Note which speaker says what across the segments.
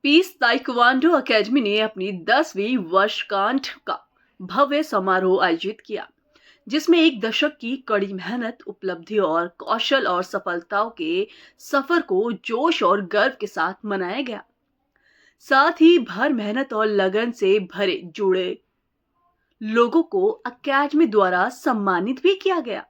Speaker 1: Piece taekwondo academy ने अपनी 10वीं वर्षगांठ का भव्य समारोह आयोजित किया, जिसमें एक दशक की कड़ी मेहनत, उपलब्धि और कौशल और सफलताओं के सफर को जोश और गर्व के साथ मनाया गया। साथ ही भर मेहनत और लगन से भरे जुड़े लोगों को अकेडमी द्वारा सम्मानित भी किया गया।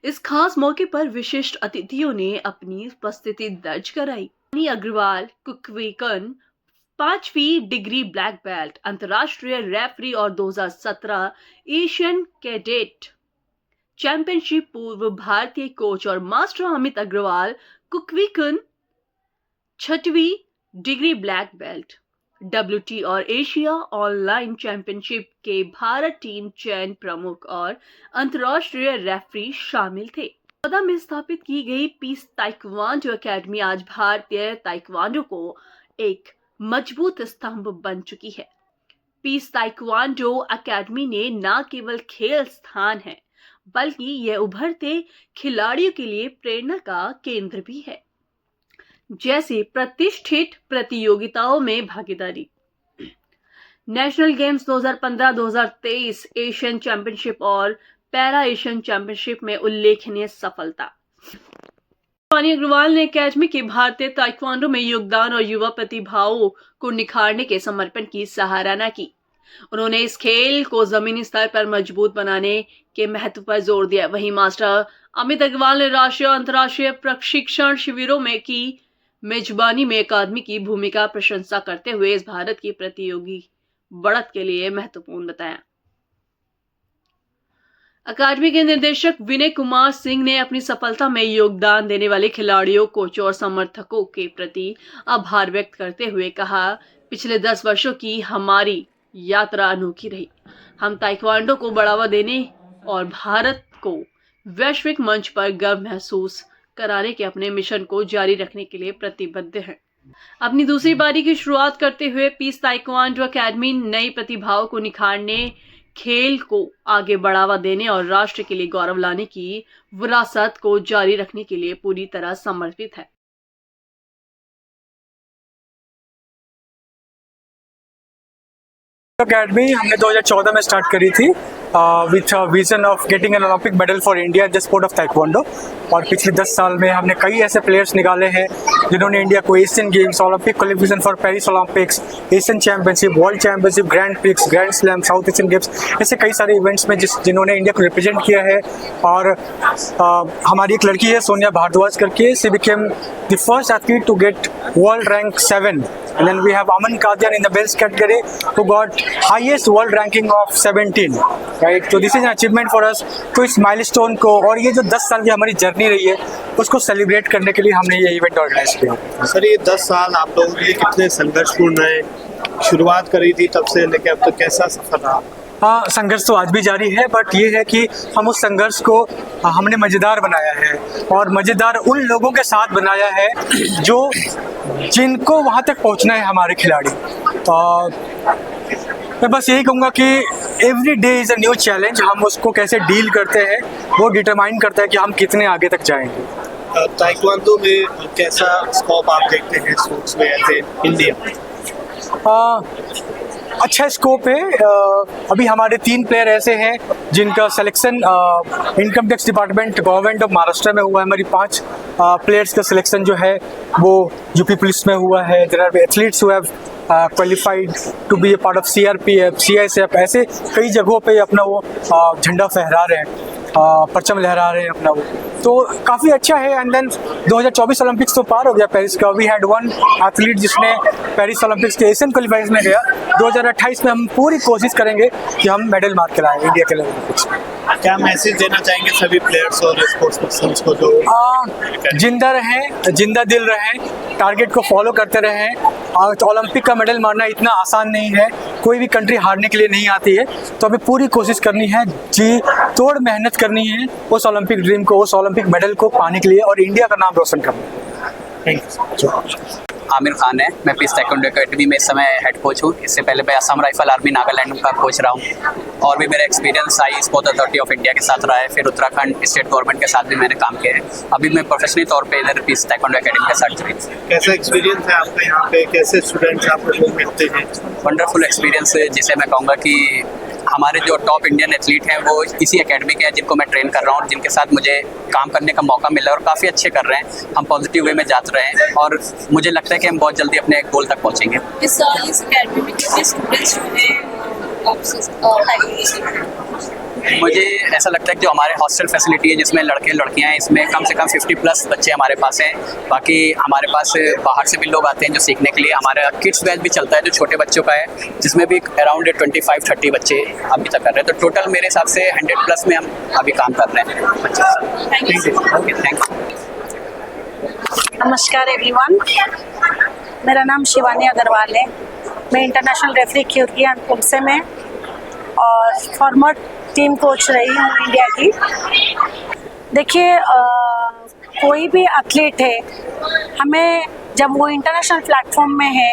Speaker 1: इस खास मौके पर विशिष्ट अतिथियों ने अपनी उपस्थिति दर्ज कराई। रानी अग्रवाल कुकवीकन 5वीं डिग्री ब्लैक बेल्ट, अंतर्राष्ट्रीय रेफरी और 2017 एशियन कैडेट चैंपियनशिप पूर्व भारतीय कोच और मास्टर अमित अग्रवाल कुकवीकन 6वीं डिग्री ब्लैक बेल्ट, WT और एशिया ऑनलाइन चैंपियनशिप के भारत टीम चयन प्रमुख और अंतर्राष्ट्रीय रेफरी शामिल थे। चौदह में स्थापित की गई पीस ताइक्वांडो अकेडमी आज भारतीय ताइक्वांडो को एक मजबूत स्तंभ बन चुकी है। पीस ताइक्वांडो अकेडमी ने न केवल खेल स्थान है, बल्कि यह उभरते खिलाड़ियों के लिए प्रेरणा का केंद्र भी है, जैसे प्रतिष्ठित प्रतियोगिताओं में भागीदारी, नेशनल गेम्स 2015-2023, एशियन चैंपियनशिप और पैरा एशियन चैंपियनशिप में उल्लेखनीय सफलता। रानी अग्रवाल ने अकेडमी के भारतीय ताइक्वांडो में योगदान और युवा प्रतिभाओं को निखारने के समर्पण की सराहना की। उन्होंने इस खेल को जमीनी स्तर पर मजबूत बनाने के महत्व पर जोर दिया। वहीं मास्टर अमित अग्रवाल ने राष्ट्रीय और अंतर्राष्ट्रीय प्रशिक्षण शिविरों में की मेजबानी में अकादमी की भूमिका प्रशंसा करते हुए इस भारत की प्रतियोगी बढ़त के लिए महत्वपूर्ण बताया। अकादमी के निदेशक विनय कुमार सिंह ने अपनी सफलता में योगदान देने वाले खिलाड़ियों, कोचों और समर्थकों के प्रति आभार व्यक्त करते हुए कहा, पिछले 10 वर्षों की हमारी यात्रा अनोखी रही। हम ताइक्वांडो को बढ़ावा देने और भारत को वैश्विक मंच पर गर्व महसूस कराने के अपने मिशन को जारी रखने के लिए प्रतिबद्ध हैं। अपनी दूसरी पारी की शुरुआत करते हुए पीस ताइक्वांडो अकेडमी नई प्रतिभाओं को निखारने, खेल को आगे बढ़ावा देने और राष्ट्र के लिए गौरव लाने की विरासत को जारी रखने के लिए पूरी तरह समर्पित है।
Speaker 2: अकेडमी हमने 2014 में स्टार्ट करी थी with vision of getting an Olympic medal for India in the sport of taekwondo. और पिछले 10 साल में हमने कई ऐसे प्लेयर्स निकाले हैं जिन्होंने इंडिया को Asian games, Olympic qualification for Paris Olympics, Asian championship, world championship, grand prix, grand slam, south Asian games, ऐसे कई सारे इवेंट्स में जिन्होंने इंडिया को रिप्रेजेंट किया है। और हमारी एक लड़की है सोनिया भारद्वाज करके, she became the first athlete to get world rank 7। And then we have Aman Kadian in the men's category who got highest world ranking of 17, right? So this is an achievement for us। तो इस milestone को और ये जो 10 साल की हमारी journey रही है उसको सेलिब्रेट करने के लिए हमने ये इवेंट ऑर्गेनाइज किया।
Speaker 3: सर, ये 10 साल आप लोगों के लिए कितने संघर्षपूर्ण रहे? शुरुआत करी थी तब से लेकर अब तक कैसा सफर रहा?
Speaker 2: हाँ, संघर्ष तो आज भी जारी है, बट ये है कि हम उस संघर्ष को हमने मज़ेदार बनाया है और मज़ेदार उन लोगों के साथ बनाया है जो जिनको वहाँ तक पहुँचना है, हमारे खिलाड़ी। मैं बस यही कहूँगा कि every day is a new challenge. हम उसको कैसे डील करते हैं वो डिटरमाइन करता है कि हम कितने आगे तक जाएंगे।
Speaker 3: ताइक्वांडो में कैसा स्कोप आप देखते हैं स्पोर्ट्स में ऐसे इंडिया?
Speaker 2: अच्छा स्कोप है। अभी हमारे 3 प्लेयर ऐसे हैं जिनका selection income tax department government of Maharashtra में हुआ है। हमारी 5 प्लेयर्स का सिलेक्शन जो है वो यूपी पुलिस में हुआ है। There are athletes who have qualified to be a part of CRPF, CSF, ऐसे कई जगहों पे अपना वो झंडा फहरा रहे हैं, परचम लहरा रहे हैं अपना वो, तो काफ़ी अच्छा है। एंड देन 2024 ओलंपिक्स तो पार हो गया पेरिस का। वी हैड 1 एथलीट जिसने पेरिस ओलंपिक्स के एशियन क्वालिफाइज में गया। 2028 में हम पूरी कोशिश करेंगे कि हम मेडल मार के लाएं इंडिया के लिए ओलंपिक्स में।
Speaker 3: क्या मैसेज देना चाहेंगे सभी प्लेयर्स और स्पोर्ट्स पर्सन्स को जो
Speaker 2: जिंदा रहें, जिंदा दिल रहें, टारगेट को फॉलो करते रहें। ओलंपिक का मेडल मारना इतना आसान नहीं है, कोई भी कंट्री हारने के लिए नहीं आती है, तो अभी पूरी कोशिश करनी है, जी तोड़ मेहनत करनी है उस ओलंपिक ड्रीम को, उस ओलंपिक मेडल को पाने के लिए और इंडिया का नाम रोशन करना है।
Speaker 3: Thank you.
Speaker 4: आमिर खान है। मैं पीस ताइक्वांडो एकेडमी में इस समय हेड कोच हूँ। इससे पहले मैं असम राइफल आर्मी नागालैंड का कोच रहा हूँ और भी मेरा experience I sports authority of India के साथ रहा है। फिर उत्तराखंड स्टेट गवर्नमेंट के साथ भी मैंने काम किया है। अभी मैं प्रोफेशनली तौर पे इधर पीस ताइक्वांडो एकेडमी के साथ जुड़ी।
Speaker 3: कैसा एक्सपीरियंस है आपका यहाँ पे, कैसे स्टूडेंट्स आप लोगों को मिलते हैं?
Speaker 4: वंडरफुल एक्सपीरियंस है, जिसे मैं कहूँगा कि हमारे जो टॉप इंडियन एथलीट हैं वो इसी एकेडमी के हैं जिनको मैं ट्रेन कर रहा हूँ, जिनके साथ मुझे काम करने का मौका मिला और काफ़ी अच्छे कर रहे हैं। हम पॉजिटिव वे में जाते रहे हैं और मुझे लगता है कि हम बहुत जल्दी अपने गोल तक पहुँचेंगे।
Speaker 5: इस एकेडमी में कितने स्टूडेंट्स जो हैं आपसे
Speaker 4: मुझे ऐसा लगता है कि जो हमारे हॉस्टल फैसिलिटी है जिसमें लड़के लड़कियां हैं, इसमें कम से कम 50+ बच्चे हमारे पास हैं। बाकी हमारे पास बाहर से भी लोग आते हैं जो सीखने के लिए। हमारा किड्स बैच भी चलता है जो छोटे बच्चों का है, जिसमें भी अराउंड 25-30 बच्चे अभी तक कर रहे हैं। तो टोटल मेरे हिसाब से 100+ में हम अभी काम कर रहे हैं बच्चे। Okay, thank you.
Speaker 6: नमस्कार एवरीवन, मेरा नाम शिवानी अग्रवाल है। मैं इंटरनेशनल रेफरी खिड़की एंड से में और फॉर्मर टीम कोच रही हूँ इंडिया की। देखिए, कोई भी एथलीट है, हमें जब वो इंटरनेशनल प्लेटफॉर्म में है,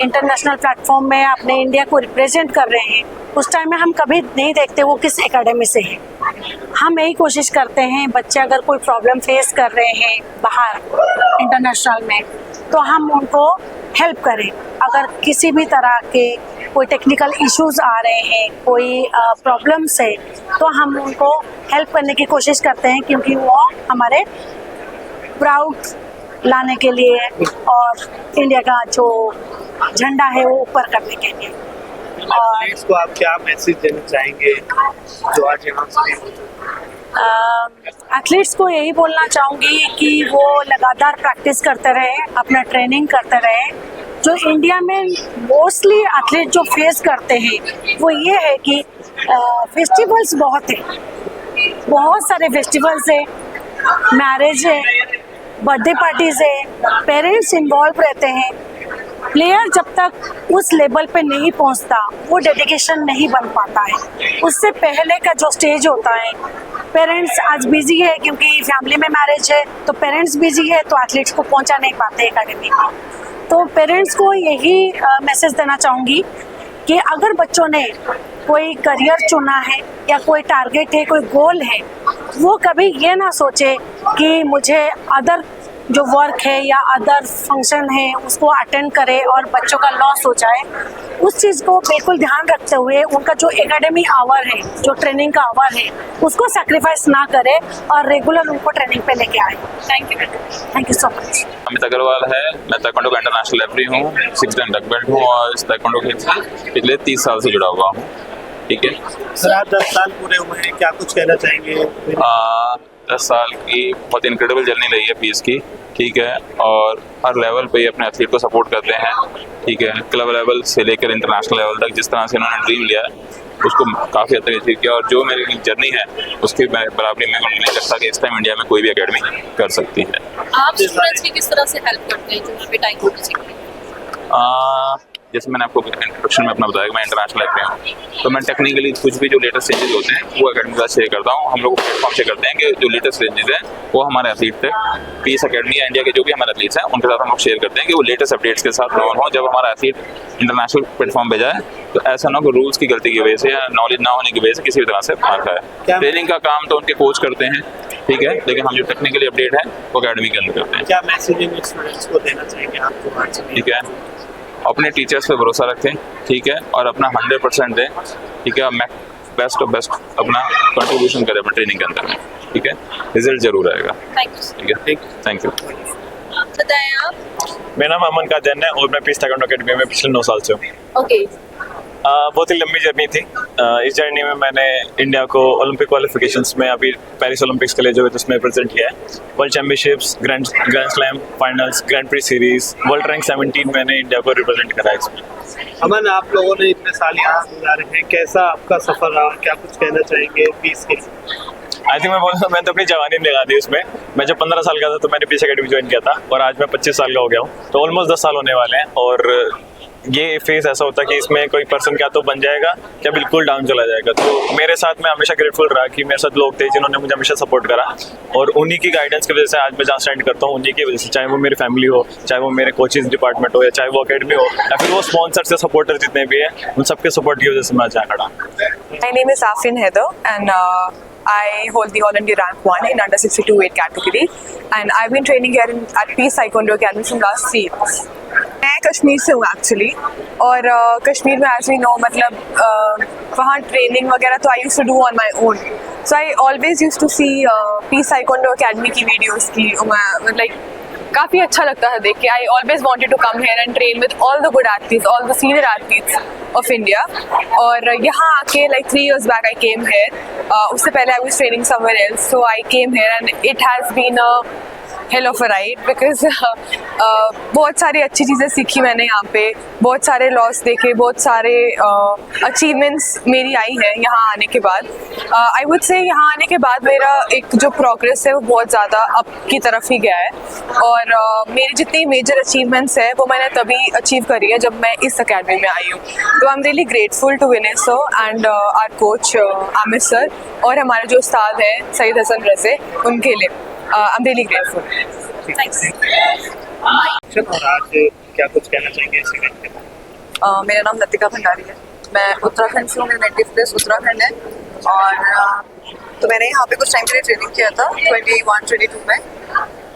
Speaker 6: इंटरनेशनल प्लेटफॉर्म में अपने इंडिया को रिप्रेजेंट कर रहे हैं, उस टाइम में हम कभी नहीं देखते वो किस एकेडमी से है। हम यही कोशिश करते हैं बच्चे अगर कोई प्रॉब्लम फेस कर रहे हैं बाहर इंटरनेशनल में तो हम उनको हेल्प करें। अगर किसी भी तरह के कोई टेक्निकल इश्यूज आ रहे हैं, कोई प्रॉब्लम्स है, तो हम उनको हेल्प करने की कोशिश करते हैं, क्योंकि वो हमारे प्राउड लाने के लिए और इंडिया का जो झंडा है वो ऊपर करने के लिए। और
Speaker 3: एथलीट्स को आप क्या मैसेज देना चाहेंगे जो आज यहाँ से
Speaker 6: एथलीट्स को यही बोलना चाहूँगी कि वो लगातार प्रैक्टिस करते रहे, अपना ट्रेनिंग करते रहे। जो इंडिया में मोस्टली एथलीट जो फेस करते हैं वो ये है कि फेस्टिवल्स बहुत है, बहुत सारे फेस्टिवल्स है, मैरिज है, बर्थडे पार्टीज है, पेरेंट्स इन्वॉल्व रहते हैं। प्लेयर जब तक उस लेवल पे नहीं पहुंचता वो डेडिकेशन नहीं बन पाता है। उससे पहले का जो स्टेज होता है, पेरेंट्स आज बिजी है क्योंकि फैमिली में मैरिज है, तो पेरेंट्स बिजी है तो एथलीट्स को पहुंचा नहीं पाते एकेडमी में। तो पेरेंट्स को यही मैसेज देना चाहूँगी कि अगर बच्चों ने कोई करियर चुना है या कोई टारगेट है, कोई गोल है, वो कभी ये ना सोचे कि मुझे अदर जो वर्क है या अदर फंक्शन है उसको अटेंड करे और बच्चों का लॉस हो जाए। उस चीज़ को बिल्कुल ध्यान रखते हुए उनका जो एकेडमी आवर है, जो ट्रेनिंग का आवर है, उसको सैक्रिफाइस ना करे और रेगुलर उनको ट्रेनिंग पे लेके आए। Thank you so much.
Speaker 7: Amit Agarwal है, मैं ताइक्वांडो का इंटरनेशनल रेफरी हूँ, 6th ब्लैक बेल्ट हूँ और इस ताइक्वांडो खेल से पिछले 30 साल से जुड़ा हुआ हूँ। ठीक है
Speaker 3: सर, आप 10 साल पूरे हुए हैं, क्या कुछ कहना चाहेंगे?
Speaker 7: 10 साल की बहुत इनक्रेडिबल जर्नी रही है पीस की। ठीक है, और हर लेवल पे अपने एथलीट को सपोर्ट करते हैं। ठीक है, क्लब लेवल से लेकर इंटरनेशनल लेवल तक जिस तरह से उन्होंने ड्रीम लिया है उसको काफ़ी हद तक अचीव किया और जो मेरी जर्नी है उसकी बराबरी में नहीं लगता कि इस टाइम इंडिया में कोई भी एकेडमी कर सकती है।
Speaker 5: आप स्टूडेंट्स की किस तरह से हेल्प करते हैं जो यहाँ पे ताइक्वांडो सीखते हैं?
Speaker 7: जैसे मैंने आपको इंट्रोडक्शन में अपना बताया कि मैं इंटरनेशनल रेफरी हूँ, तो मैं टेक्निकली कुछ भी जो लेटेस्ट चेंजेस होते हैं वो एकेडमी का शेयर करता हूँ। हम लोग प्लेटफॉर्म शेयर करते हैं कि जो लेटेस्ट चेंजेस हैं वो हमारे एथलीट थे, पीस एकेडमी या इंडिया के जो भी हमारे एथलीट्स हैं उनके साथ हम लोग शेयर करते हैं कि वो लेटेस्ट अपडेट्स के साथ नॉन हो। जब हमारा एथलीट इंटरनेशनल प्लेटफॉर्म पे जाए तो ऐसा ना हो रूल्स की गलती की वजह से या नॉलेज ना होने की वजह से किसी भी तरह से मार खाए। ट्रेनिंग का काम तो उनके कोच करते हैं, ठीक है, लेकिन हम जो टेक्निकली अपडेट है वो अकेडमी के अंदर करते हैं।
Speaker 3: क्या मैसेजिंग स्टूडेंट्स को देना चाहेंगे आपको आज?
Speaker 7: ठीक है, अपने टीचर्स पे भरोसा रखें, ठीक है, और अपना 100% दें। ठीक है, मैं बेस्ट ऑफ बेस्ट अपना कंट्रीब्यूशन करें अपने ट्रेनिंग के अंदर में। ठीक है, रिजल्ट जरूर आएगा। ठीक है, थैंक यू।
Speaker 5: बताएं आप।
Speaker 8: मेरा नाम अमन का जैन है और मैं पीस ताइक्वांडो एकेडमी में पिछले 9 साल से हूँ।
Speaker 5: ओके,
Speaker 8: बहुत ही लंबी जर्नी थी। इस जर्नी में मैंने इंडिया को ओलंपिक क्वालिफिकेशंस में अभी पेरिस ओलंपिक्स के लिए जो है उसमें रिप्रेजेंट किया है। World championships, grand slam finals, grand pre series, world rank 17 मैंने इंडिया को रिप्रेजेंट करा है इसमें।
Speaker 3: अमन, आप लोगों ने इतने साल यहाँ गुजारे हैं, कैसा आपका सफर रहा? क्या कुछ कहना चाहेंगे पीस के?
Speaker 8: आई थिंक मैं तो अपनी जवानी में लगा दी उसमें। मैं जब 15 साल का था तो मैंने पीस एकेडमी ज्वाइन किया था और आज मैं 25 साल का हो गया हूँ, तो ऑलमोस्ट 10 साल होने वाले हैं। और ये फेज ऐसा होता है कि इसमें कोई पर्सन क्या तो बन जाएगा या बिल्कुल डाउन चला जाएगा। तो मेरे साथ मैं हमेशा ग्रेटफुल रहा कि मेरे साथ लोग थे जिन्होंने मुझे हमेशा सपोर्ट करा, और उन्हीं की गाइडेंस की वजह से आज मैं जहाँ स्टैंड करता हूँ, उन्हीं की वजह से, चाहे वो मेरी फैमिली हो, चाहे वो मेरे कोचिंग डिपार्टमेंट हो, या चाहे वो अकेडमी हो, या फिर वो स्पॉन्सर से सपोर्टर जितने भी हैं, उन सबके सपोर्ट की वजह से मैं आज यहाँ खड़ा हूँ।
Speaker 9: My name is Afin Heather, and I hold the All India Rank 1 in under 62 weight category, and I've been training here at Peace Taekwondo Academy from last 3 years. मैं कश्मीर से हूँ एक्चुअली, और कश्मीर में एज वी नो मतलब वहाँ training वगैरह तो I used to do on my own, so I always used to see peace taekwondo academy की वीडियोस की, लाइक काफ़ी अच्छा लगता है देख के। I always wanted to come here and train with all the good athletes, all the senior athletes of India, और यहाँ आके like 3 years back I came here, उससे पहले I was training somewhere else, so I came here and it has been a hell of a ride, because बहुत सारी अच्छी चीज़ें सीखी मैंने यहाँ पे, बहुत सारे लॉस देखे, बहुत सारे अचीवमेंट्स मेरी आई हैं यहाँ आने के बाद। आई वुड से यहाँ आने के बाद मेरा एक जो प्रोग्रेस है वो बहुत ज़्यादा अप की तरफ ही गया है, और मेरी जितनी मेजर अचीवमेंट्स है वो मैंने तभी अचीव करी है जब मैं इस अकेडमी में आई हूँ। तो I am really grateful to Vinay sir and our coach Aamir sir, और हमारे जो उस्ताद हैं सईद हसन रज़े, उनके लिए आई एम रियली ग्रेटफुल। थैंक्स।
Speaker 3: और आज क्या कुछ कहना चाहेंगे इस इवेंट के बारे?
Speaker 9: मेरा नाम लतिका भंडारी है, मैं उत्तराखंड से हूँ, मेरा नेटिव प्लेस उत्तराखंड है, और तो मैंने यहाँ पे कुछ टाइम के लिए ट्रेनिंग किया था 21-22 में।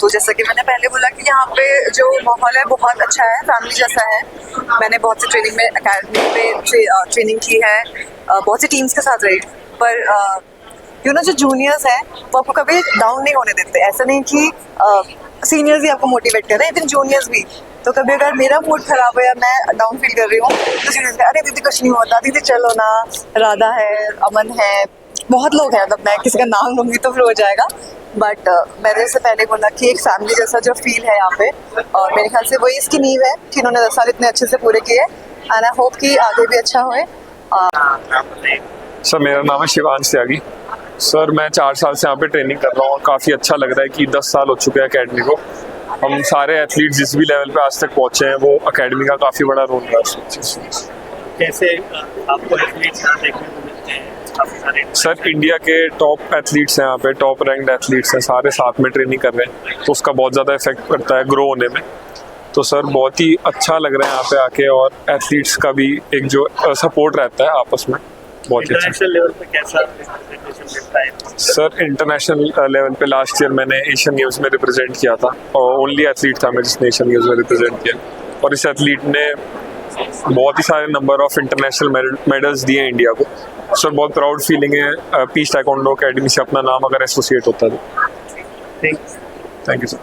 Speaker 9: तो जैसा कि मैंने पहले बोला कि यहाँ पे जो माहौल है बहुत अच्छा है, फैमिली जैसा है। मैंने बहुत सी ट्रेनिंग में अकेडमी में ट्रेनिंग की है, बहुत सी टीम्स के साथ रही, पर जो जूनियर्स हैं वो आपको कभी डाउन नहीं होने देते। ऐसा नहीं कि सीनियर्स ही आपको मोटिवेट कर रहे हैं, इवन जूनियर्स भी। तो कभी अगर मेरा मूड खराब है या मैं डाउन फील कर रही हूँ तो सीनियर्स अरे दीदी कुछ नहीं होता, दीदी चलो ना, राधा है, अमन है, बहुत लोग हैं, मतलब मैं किसी का नाम लूँगी तो फिर हो जाएगा। बट मैंने जैसे पहले बोला कि एक फैमिली जैसा जो फील है यहाँ पे, और मेरे ख्याल से वही इसकी नींव है कि इन्होंने 10 साल इतने अच्छे से पूरे किए, एंड आई होप कि आगे भी अच्छा होए।
Speaker 10: सर मेरा नाम है शिवांश त्यागी। सर मैं 4 साल से यहाँ पे ट्रेनिंग कर रहा हूँ, और काफ़ी अच्छा लग रहा है कि 10 साल हो चुके हैं अकेडमी को। हम सारे एथलीट जिस भी लेवल पे आज तक पहुँचे हैं वो अकेडमी का काफ़ी बड़ा रोल रहा है।
Speaker 3: कैसे आपको एथलीट्स यहाँ देखने को मिलते हैं? काफ़ी सारे
Speaker 10: सर इंडिया के टॉप एथलीट्स हैं यहाँ पे, टॉप रैंक्ड एथलीट्स हैं, सारे साथ में ट्रेनिंग कर रहे हैं, तो उसका बहुत ज़्यादा इफेक्ट पड़ता है ग्रो होने में। तो सर बहुत ही अच्छा लग रहा है यहाँ पे आके, और एथलीट्स का भी एक जो सपोर्ट रहता है आपस में, बहुत ही अच्छा।
Speaker 3: इंटरनेशनल लेवल पे कैसा रिप्रेजेंटेशन मिलता है?
Speaker 10: सर इंटरनेशनल लेवल पे लास्ट ईयर मैंने एशियन गेम्स में रिप्रेजेंट किया था, और ओनली एथलीट था मैं जिसने एशियन गेम्स में रिप्रेजेंट किया, और इस एथलीट ने बहुत ही सारे नंबर ऑफ इंटरनेशनल मेडल्स दिए इंडिया को। सर बहुत प्राउड फीलिंग है पीस ताइक्वांडो अकेडमी से अपना नाम अगर एसोसिएट होता है।
Speaker 3: Thank you
Speaker 10: sir.